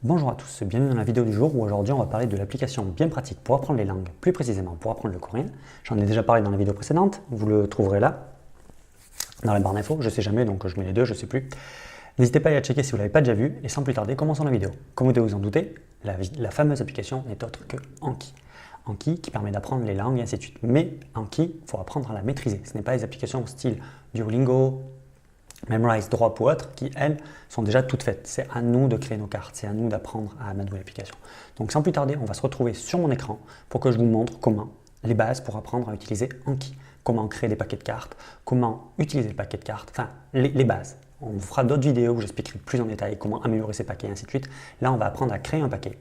Bonjour à tous, bienvenue dans la vidéo du jour où aujourd'hui on va parler de l'application bien pratique pour apprendre les langues, plus précisément pour apprendre le coréen. J'en ai déjà parlé dans la vidéo précédente, vous le trouverez là, dans la barre d'infos, je sais jamais donc je mets les deux, je sais plus. N'hésitez pas à y checker si vous ne l'avez pas déjà vu et sans plus tarder, commençons la vidéo. Comme vous devez vous en douter, la fameuse application n'est autre que Anki. Anki qui permet d'apprendre les langues et ainsi de suite. Mais Anki, il faut apprendre à la maîtriser. Ce n'est pas les applications style Duolingo, Memrise, Drop ou autres qui, elles, sont déjà toutes faites. C'est à nous de créer nos cartes, c'est à nous d'apprendre à ma nouvelle application. Donc sans plus tarder, on va se retrouver sur mon écran pour que je vous montre comment les bases pour apprendre à utiliser Anki. Comment créer des paquets de cartes, comment utiliser le paquet de cartes, enfin les bases. On fera d'autres vidéos où j'expliquerai plus en détail comment améliorer ces paquets et ainsi de suite. Là, on va apprendre à créer un paquet,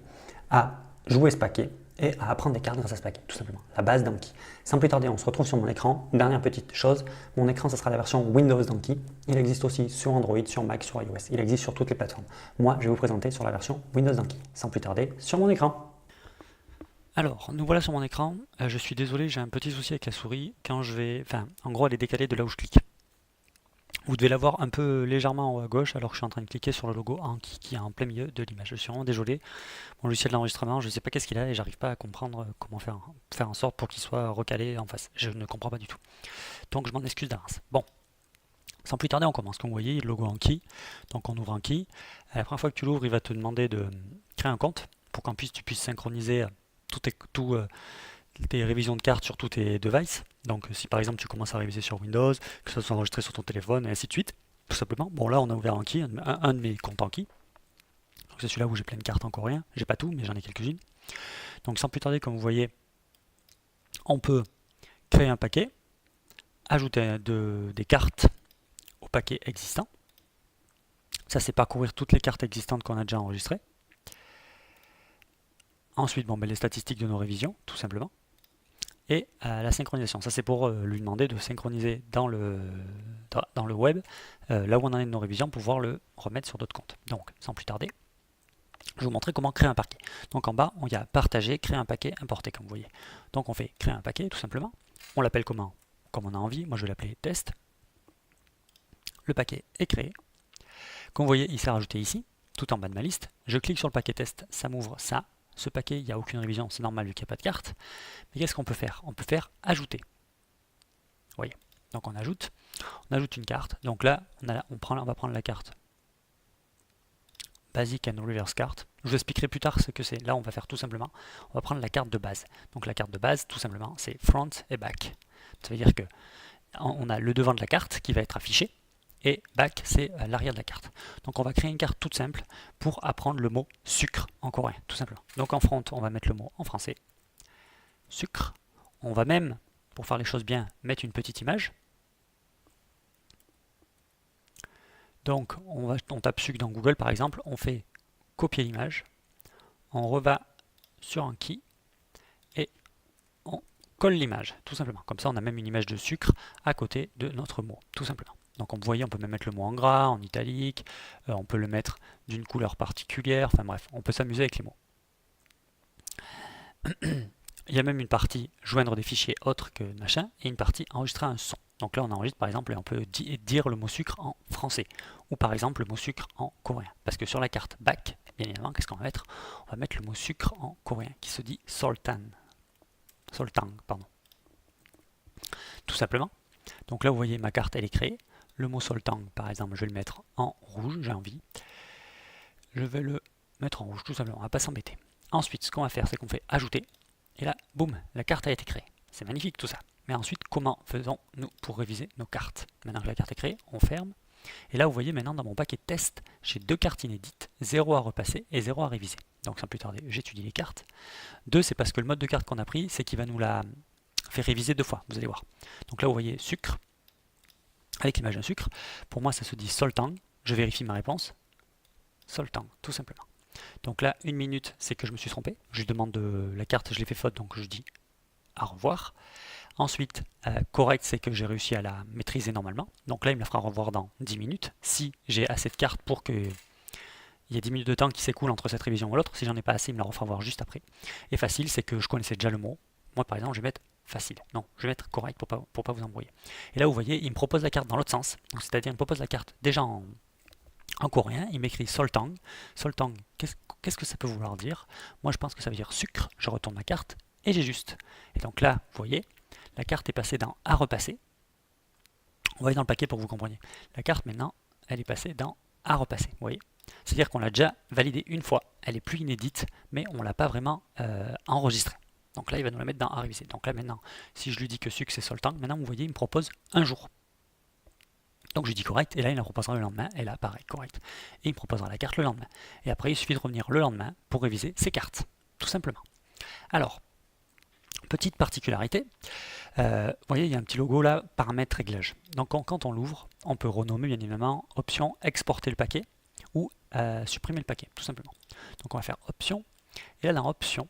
à jouer ce paquet et à apprendre des cartes grâce à ce paquet, tout simplement. La base d'Anki. Sans plus tarder, on se retrouve sur mon écran. Dernière petite chose, mon écran, ce sera la version Windows d'Anki. Il existe aussi sur Android, sur Mac, sur iOS. Il existe sur toutes les plateformes. Moi, je vais vous présenter sur la version Windows d'Anki. Sans plus tarder, sur mon écran. Alors, nous voilà sur mon écran. Je suis désolé, j'ai un petit souci avec la souris. Quand je vais, enfin, en gros, elle est décalée de là où je clique. Vous devez la voir un peu légèrement en haut à gauche alors que je suis en train de cliquer sur le logo Anki qui est en plein milieu de l'image. Je suis vraiment désolé. Mon logiciel d'enregistrement, je ne sais pas qu'est-ce qu'il a et j'arrive pas à comprendre comment faire en sorte pour qu'il soit recalé en face. Je ne comprends pas du tout. Donc je m'en excuse d'avance. Bon, sans plus tarder, on commence. Comme vous voyez, le logo Anki. Donc on ouvre Anki. La première fois que tu l'ouvres, il va te demander de créer un compte pour tu puisses synchroniser tes révisions de cartes sur tous tes devices. Donc si par exemple tu commences à réviser sur Windows, que ça soit enregistré sur ton téléphone, et ainsi de suite, tout simplement. Bon là on a ouvert Anki, un de mes comptes Anki. C'est celui-là où j'ai plein de cartes en coréen. J'ai pas tout, mais j'en ai quelques-unes. Donc sans plus tarder, comme vous voyez, on peut créer un paquet, ajouter des cartes au paquet existant. Ça c'est parcourir toutes les cartes existantes qu'on a déjà enregistrées. Ensuite, les statistiques de nos révisions, tout simplement. Et la synchronisation. Ça, c'est pour lui demander de synchroniser dans le web, là où on en est de nos révisions, pour pouvoir le remettre sur d'autres comptes. Donc, sans plus tarder, je vais vous montrer comment créer un paquet. Donc en bas, il y a partager, créer un paquet, importer, comme vous voyez. Donc on fait créer un paquet, tout simplement. On l'appelle comment? Comme on a envie. Moi, je vais l'appeler test. Le paquet est créé. Comme vous voyez, il s'est rajouté ici, tout en bas de ma liste. Je clique sur le paquet test, ça m'ouvre ça. Ce paquet, il n'y a aucune révision, c'est normal vu qu'il n'y a pas de carte. Mais qu'est-ce qu'on peut faire? On peut faire ajouter. Vous voyez. Donc on ajoute une carte. Donc là, on va prendre la carte Basic and Reverse Card. Je vous expliquerai plus tard ce que c'est. Là, on va faire tout simplement, on va prendre la carte de base. Donc la carte de base, tout simplement, c'est front et back. Ça veut dire que on a le devant de la carte qui va être affiché et back, c'est l'arrière de la carte. Donc on va créer une carte toute simple pour apprendre le mot sucre en coréen, tout simplement. Donc en front, on va mettre le mot en français, sucre. On va même, pour faire les choses bien, mettre une petite image. Donc on tape sucre dans Google par exemple, on fait copier l'image, on reva sur Anki et on colle l'image, tout simplement. Comme ça on a même une image de sucre à côté de notre mot, tout simplement. Donc vous voyez, on peut même mettre le mot en gras, en italique, on peut le mettre d'une couleur particulière, enfin bref, on peut s'amuser avec les mots. Il y a même une partie joindre des fichiers autres que machin et une partie enregistrer un son. Donc là on enregistre par exemple et on peut dire le mot sucre en français ou par exemple le mot sucre en coréen. Parce que sur la carte back, bien évidemment, qu'est-ce qu'on va mettre? On va mettre le mot sucre en coréen qui se dit soltan. Soltang, pardon. Tout simplement. Donc là vous voyez ma carte elle est créée. Le mot soltang par exemple je vais le mettre en rouge, j'ai envie. Je vais le mettre en rouge tout simplement, on va pas s'embêter. Ensuite ce qu'on va faire c'est qu'on fait ajouter. Et là, boum, la carte a été créée. C'est magnifique tout ça. Mais ensuite, comment faisons-nous pour réviser nos cartes? Maintenant que la carte est créée, on ferme. Et là, vous voyez maintenant dans mon paquet de test, j'ai 2 cartes inédites, 0 à repasser et 0 à réviser. Donc sans plus tarder, j'étudie les cartes. 2, c'est parce que le mode de carte qu'on a pris, c'est qu'il va nous la faire réviser 2 fois, vous allez voir. Donc là, vous voyez sucre, avec l'image d'un sucre. Pour moi, ça se dit soltang. Je vérifie ma réponse. Soltang, tout simplement. Donc là, 1 minute, c'est que je me suis trompé. Je lui demande de la carte, je l'ai fait faute, donc je dis au revoir. Ensuite, correct, c'est que j'ai réussi à la maîtriser normalement. Donc là, il me la fera revoir dans 10 minutes. Si j'ai assez de cartes pour qu'il y ait 10 minutes de temps qui s'écoulent entre cette révision et l'autre, si j'en ai pas assez, il me la refera voir juste après. Et facile, c'est que je connaissais déjà le mot. Moi, par exemple, je vais mettre facile. Non, je vais mettre correct pour pas vous embrouiller. Et là, vous voyez, il me propose la carte dans l'autre sens. C'est-à-dire, il me propose la carte déjà En coréen, il m'écrit soltang. Soltang, qu'est-ce que ça peut vouloir dire? Moi, je pense que ça veut dire sucre. Je retourne ma carte et j'ai juste. Et donc là, vous voyez, la carte est passée dans à repasser. On va aller dans le paquet pour que vous compreniez. La carte, maintenant, elle est passée dans à repasser. Vous voyez? C'est-à-dire qu'on l'a déjà validée une fois. Elle est plus inédite, mais on ne l'a pas vraiment enregistrée. Donc là, il va nous la mettre dans à réviser. Donc là, maintenant, si je lui dis que sucre, c'est soltang, maintenant, vous voyez, il me propose un jour. Donc je dis correct, et là il la proposera le lendemain, et là pareil, correct. Et il me proposera la carte le lendemain. Et après il suffit de revenir le lendemain pour réviser ses cartes, tout simplement. Alors, petite particularité, vous voyez il y a un petit logo là, paramètres réglage. Donc quand on l'ouvre, on peut renommer bien évidemment option exporter le paquet ou supprimer le paquet, tout simplement. Donc on va faire option, et là dans option,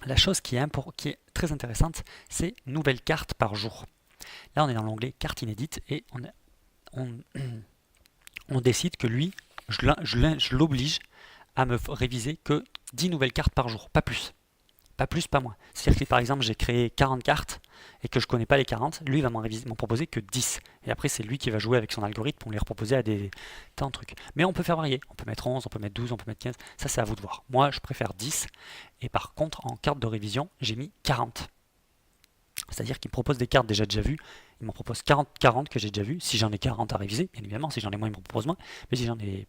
la chose qui est très intéressante, c'est nouvelle carte par jour. Là, on est dans l'onglet carte inédite et on décide que lui, je l'oblige à me réviser que 10 nouvelles cartes par jour, pas plus. Pas plus, pas moins. C'est-à-dire que si par exemple j'ai créé 40 cartes et que je ne connais pas les 40, lui il va m'en proposer que 10. Et après c'est lui qui va jouer avec son algorithme pour les reproposer à des tant de trucs. Mais on peut faire varier. On peut mettre 11, on peut mettre 12, on peut mettre 15. Ça c'est à vous de voir. Moi je préfère 10. Et par contre en carte de révision, j'ai mis 40. C'est-à-dire qu'il me propose des cartes déjà vues. Il m'en propose 40 que j'ai déjà vues. Si j'en ai 40 à réviser, bien évidemment, si j'en ai moins, il me propose moins. Mais si j'en ai,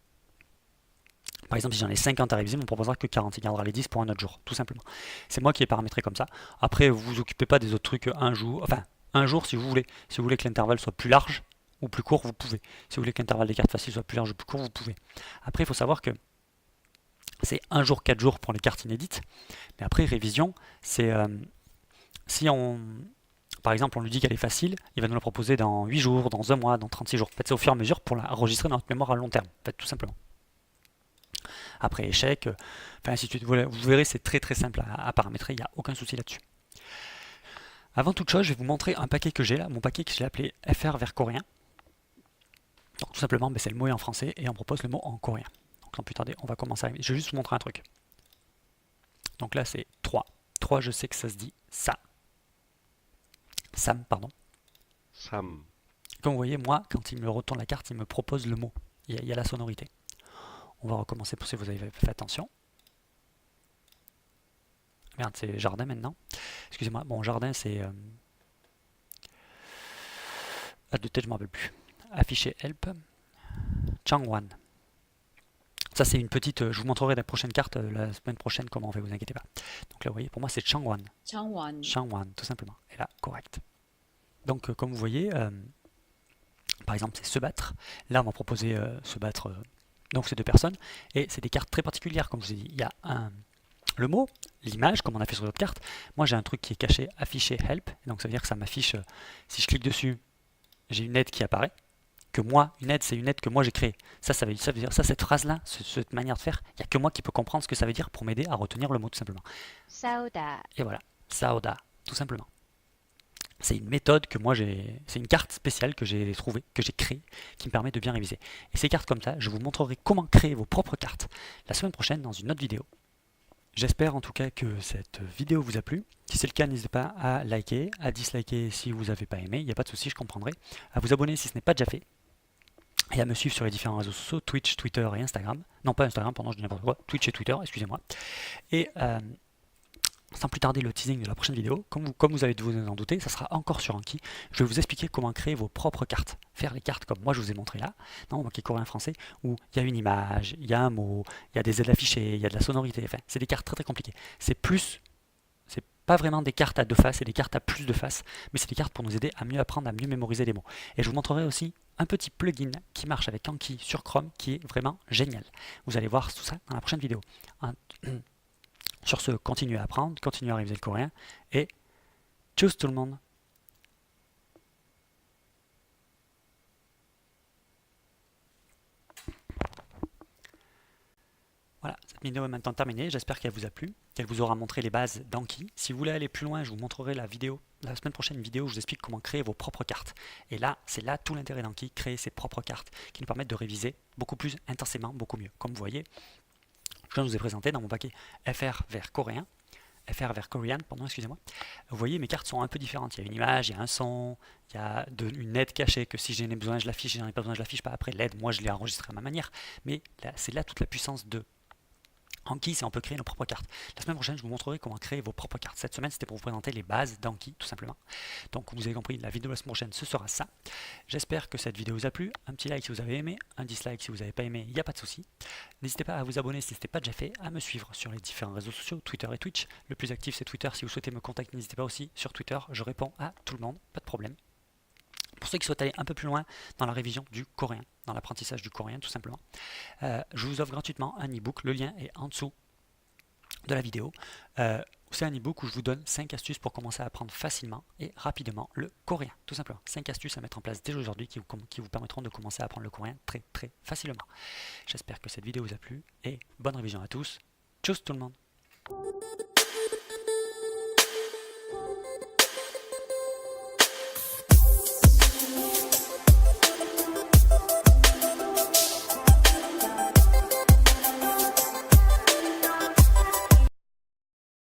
par exemple, si j'en ai 50 à réviser, il ne me proposera que 40. Il gardera les 10 pour un autre jour, tout simplement. C'est moi qui ai paramétré comme ça. Après, vous vous occupez pas des autres trucs un jour. Enfin, un jour si vous voulez. Si vous voulez que l'intervalle soit plus large ou plus court, vous pouvez. Si vous voulez que l'intervalle des cartes faciles soit plus large ou plus court, vous pouvez. Après, il faut savoir que c'est 1 jour, 4 jours pour les cartes inédites. Mais après, révision, c'est si on, par exemple, on lui dit qu'elle est facile, il va nous la proposer dans 8 jours, dans 1 mois, dans 36 jours. En fait, c'est au fur et à mesure pour la enregistrer dans notre mémoire à long terme, en fait, tout simplement. Après échec, enfin ainsi de suite. Vous verrez, c'est très très simple à paramétrer, il n'y a aucun souci là-dessus. Avant toute chose, je vais vous montrer un paquet que j'ai là, mon paquet que j'ai appelé FR vers coréen. Donc tout simplement, c'est le mot est en français et on propose le mot en coréen. Donc sans plus tarder, on va commencer à... Je vais juste vous montrer un truc. Donc là, c'est 3. 3, je sais que ça se dit ça. Sam, pardon. Sam. Comme vous voyez, moi, quand il me retourne la carte, il me propose le mot. Il y a la sonorité. On va recommencer pour si vous avez fait attention. Merde, c'est jardin maintenant. Excusez-moi. Bon, jardin, c'est... de tête, je ne m'en rappelle plus. Afficher help. Changwon. Ça, c'est une petite... je vous montrerai la prochaine carte la semaine prochaine comment on fait, vous inquiétez pas. Donc là, vous voyez, pour moi, c'est Changwon. Changwon. Changwon, tout simplement. Et là, correct. Donc, comme vous voyez, par exemple, c'est se battre. Là, on m'a proposé se battre... donc, c'est 2 personnes. Et c'est des cartes très particulières, comme je vous ai dit. Il y a le mot, l'image, comme on a fait sur l'autre carte. Moi, j'ai un truc qui est caché, afficher help. Donc, ça veut dire que ça m'affiche... si je clique dessus, j'ai une aide qui apparaît. Que moi, une aide, c'est une aide que moi j'ai créée. Ça veut dire ça, cette phrase-là, cette manière de faire, il n'y a que moi qui peux comprendre ce que ça veut dire pour m'aider à retenir le mot, tout simplement. Sauda. Et voilà, Saoda, tout simplement. C'est une méthode que moi c'est une carte spéciale que j'ai trouvée, que j'ai créée, qui me permet de bien réviser. Et ces cartes comme ça, je vous montrerai comment créer vos propres cartes la semaine prochaine dans une autre vidéo. J'espère en tout cas que cette vidéo vous a plu. Si c'est le cas, n'hésitez pas à liker, à disliker si vous n'avez pas aimé, il n'y a pas de souci, je comprendrai. À vous abonner si ce n'est pas déjà fait. Et à me suivre sur les différents réseaux sociaux, Twitch, Twitter et Instagram. Non, pas Instagram, pardon, je dis n'importe quoi. Twitch et Twitter, excusez-moi. Et sans plus tarder, le teasing de la prochaine vidéo, comme vous avez dû vous en douter, ça sera encore sur Anki. Je vais vous expliquer comment créer vos propres cartes. Faire les cartes comme moi je vous ai montré là, dans Anki coréen-français, où il y a une image, il y a un mot, il y a des aides affichées, il y a de la sonorité. Enfin, c'est des cartes très très compliquées. C'est pas vraiment des cartes à 2 faces, c'est des cartes à plus de faces, mais c'est des cartes pour nous aider à mieux apprendre, à mieux mémoriser les mots. Et je vous montrerai aussi un petit plugin qui marche avec Anki sur Chrome qui est vraiment génial. Vous allez voir tout ça dans la prochaine vidéo. Sur ce, continuez à apprendre, continuez à réviser le coréen et tchuss tout le monde! Voilà, cette vidéo est maintenant terminée, j'espère qu'elle vous a plu, qu'elle vous aura montré les bases d'Anki. Si vous voulez aller plus loin, je vous montrerai la semaine prochaine vidéo où je vous explique comment créer vos propres cartes. Et là, c'est là tout l'intérêt d'Anki, créer ses propres cartes qui nous permettent de réviser beaucoup plus intensément, beaucoup mieux. Comme vous voyez, je viens de vous ai présenté dans mon paquet FR vers coréen, FR vers Korean, pardon, excusez-moi, vous voyez mes cartes sont un peu différentes. Il y a une image, il y a un son, il y a une aide cachée que si j'en ai besoin je l'affiche, si j'en ai pas besoin je l'affiche pas. Après l'aide, moi je l'ai enregistrée à ma manière, mais c'est là toute la puissance de Anki, c'est on peut créer nos propres cartes. La semaine prochaine, je vous montrerai comment créer vos propres cartes. Cette semaine, c'était pour vous présenter les bases d'Anki, tout simplement. Donc, vous avez compris, la vidéo de la semaine prochaine, ce sera ça. J'espère que cette vidéo vous a plu. Un petit like si vous avez aimé, un dislike si vous n'avez pas aimé, il n'y a pas de souci. N'hésitez pas à vous abonner si ce n'était pas déjà fait, à me suivre sur les différents réseaux sociaux, Twitter et Twitch. Le plus actif, c'est Twitter. Si vous souhaitez me contacter, n'hésitez pas aussi sur Twitter. Je réponds à tout le monde, pas de problème. Pour ceux qui souhaitent aller un peu plus loin dans la révision du coréen, dans l'apprentissage du coréen, tout simplement, je vous offre gratuitement un e-book. Le lien est en dessous de la vidéo. C'est un e-book où je vous donne 5 astuces pour commencer à apprendre facilement et rapidement le coréen, tout simplement. 5 astuces à mettre en place dès aujourd'hui qui vous permettront de commencer à apprendre le coréen très très facilement. J'espère que cette vidéo vous a plu et bonne révision à tous. Tchuss tout le monde!